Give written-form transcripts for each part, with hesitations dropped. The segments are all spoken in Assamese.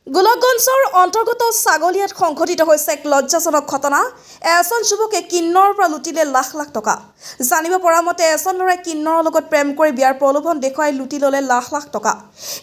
গোলকগঞ্জৰ অন্তৰ্গত ছাগলীয়াত সংঘটিত হৈছে এক লজ্জাজনক ঘটনা। এজন যুৱকে কিন্নৰৰ পৰা লুটিলে লাখ লাখ টকা। জানিব পৰা মতে এজন ল'ৰাই কিন্নৰৰ লগত প্ৰেম কৰি বিয়াৰ প্ৰলোভন দেখুৱাই লুটি ল'লে লাখ লাখ টকা।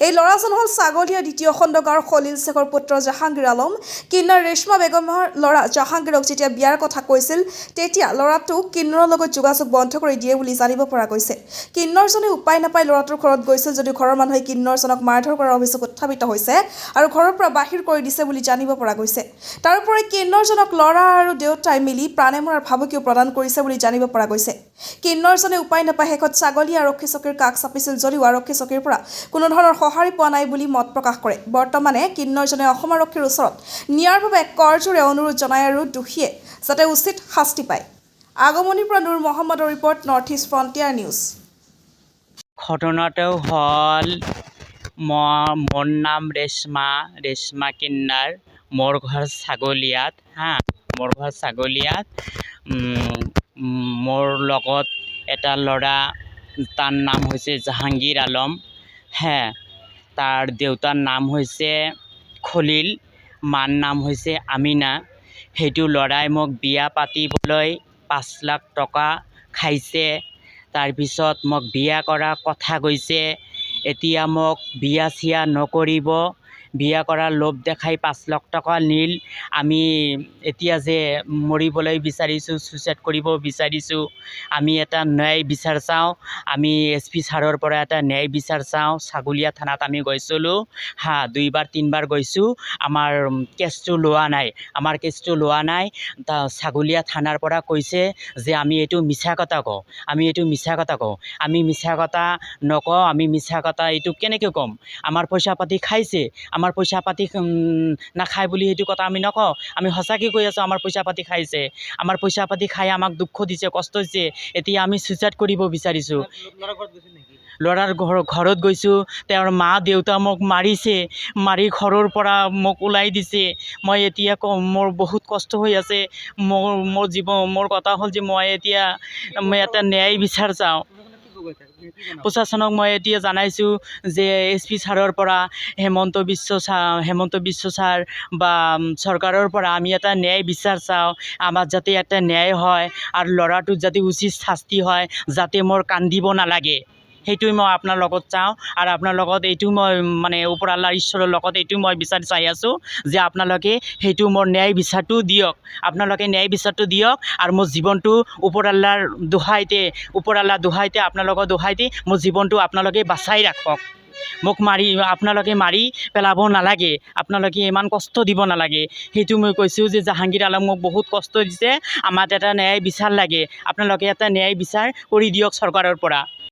এই ল'ৰাজন হ'ল ছাগলীয়াৰ দ্বিতীয় খণ্ড গাঁৱৰ খলিল শেখৰ পুত্ৰ জাহাংগীৰ আলম। কিন্নৰ ৰেশমা বেগমৰ ল'ৰা জাহাংগীৰক যেতিয়া বিয়াৰ কথা কৈছিল তেতিয়া ল'ৰাটোক কিন্নৰৰ লগত যোগাযোগ বন্ধ কৰি দিয়ে বুলি জানিব পৰা গৈছে। কিন্নৰজনে উপায় নাপাই ল'ৰাটোৰ ঘৰত গৈছিল যদিও ঘৰৰ মানুহে কিন্নৰজনক মাৰধৰ কৰাৰ অভিযোগ উত্থাপিত হৈছে আৰু ঘৰৰ পৰা বাহিৰ কৰি দিছে বুলি জানিব পৰা গৈছে। তাৰোপৰি কিন্নৰজনক ল'ৰা আৰু দেউতাই মিলি প্ৰাণে মৰাৰ ভাবুকিও প্ৰদান কৰিছে বুলি জানিব পৰা গৈছে। কিন্নৰজনে উপায় নাপাই শেষত ছাগলী আৰক্ষী চকীৰ কাষ চাপিছিল যদিও আৰক্ষী চকীৰ পৰা কোনো ধৰণৰ সঁহাৰি পোৱা নাই বুলি মত প্ৰকাশ কৰে। বৰ্তমানে কিন্নৰজনে অসম আৰক্ষীৰ ওচৰত নিয়াৰ বাবে কৰজোৰে অনুৰোধ জনায় আৰু দোষীয়ে যাতে উচিত শাস্তি পায়। আগমনিৰ পৰা নুৰ মহম্মদৰ report, north east frontier news. ঘটনাটো হ'ল মোৰ নাম ৰেশমা কিন্নাৰ। মোৰ ঘৰ ছাগলীয়াত মোৰ ঘৰ ছাগলীয়াত। মোৰ লগত এটা ল'ৰা, তাৰ নাম হৈছে জাহাংগীৰ আলম। তাৰ দেউতাৰ নাম হৈছে খলিল, মাৰ নাম হৈছে আমিনা। সেইটো ল'ৰাই মোক বিয়া পাতিবলৈ 5 লাখ টকা খাইছে। তাৰপিছত মোক বিয়া কৰাৰ কথা কৈছে। এতিয়া মোক বিয়া চিয়া নকৰিব, বিয়া কৰাৰ লোভ দেখাই 5 লাখ টকা নিল। আমি এতিয়া যে মৰিবলৈ বিচাৰিছোঁ, ছুইচাইড কৰিব বিচাৰিছোঁ, আমি এটা ন্যায় বিচাৰ চাওঁ। আমি SP ছাৰৰ পৰা এটা ন্যায় বিচাৰ চাওঁ। ছাগলীয়া থানাত আমি গৈছিলোঁ 2বাৰ 3বাৰ গৈছোঁ। আমাৰ কেছটো লোৱা নাই। ছাগলীয়া থানাৰ পৰা কৈছে যে আমি এইটো মিছা কথা কওঁ। আমি মিছা কথা নকওঁ। আমি মিছা কথা এইটো কেনেকৈ ক'ম? আমাৰ পইচা পাতি খাইছে, আমাৰ পইচা পাতি নাখায় বুলি সেইটো কথা আমি নকওঁ। আমি সঁচাকৈ কৈ আছোঁ, আমাৰ পইচা পাতি খাইছে। আমাৰ পইচা পাতি খাই আমাক দুখ দিছে, কষ্ট দিছে। এতিয়া আমি ছুইচাইড কৰিব বিচাৰিছোঁ। ল'ৰাৰ ঘৰত গৈছোঁ। তেওঁৰ মা দেউতা মোক মাৰিছে, মাৰি ঘৰৰ পৰা মোক ওলাই দিছে। মই এতিয়া মোৰ বহুত কষ্ট হৈ আছে। মোৰ কথা হ'ল যে মই এটা ন্যায় বিচাৰ চাওঁ। প্ৰশাসনক মই এতিয়া জানাইছোঁ যে SP ছাৰৰ পৰা, হেমন্ত বিশ্ব ছাৰ বা চৰকাৰৰ পৰা আমি এটা ন্যায় বিচাৰ চাওঁ। আমাৰ যাতে এটা ন্যায় হয় আৰু ল'ৰাটোৰ যাতে উচিত শাস্তি হয়, যাতে মোৰ কান্দিব নালাগে। সেইটোৱে মই আপোনাৰ লগত চাওঁ। আৰু আপোনাৰ লগত এইটো মই ওপৰ আল্লাহ ঈশ্বৰৰ লগত এইটো মই বিচাৰ চাই আছোঁ যে আপোনালোকে সেইটো মোৰ ন্যায় বিচাৰটো দিয়ক। আৰু মোৰ জীৱনটো ওপৰ আল্লাহ দোহাইতে আপোনালোকৰ দোহাইতে মোৰ জীৱনটো আপোনালোকে বাচাই ৰাখক। মোক আপোনালোকে মাৰি পেলাব নালাগে, আপোনালোকে ইমান কষ্ট দিব নালাগে। সেইটো মই কৈছোঁ যে জাহাংগীৰ আলম মোক বহুত কষ্ট দিছে। আমাক এটা ন্যায় বিচাৰ লাগে। আপোনালোকে এটা ন্যায় বিচাৰ কৰি দিয়ক চৰকাৰৰ পৰা।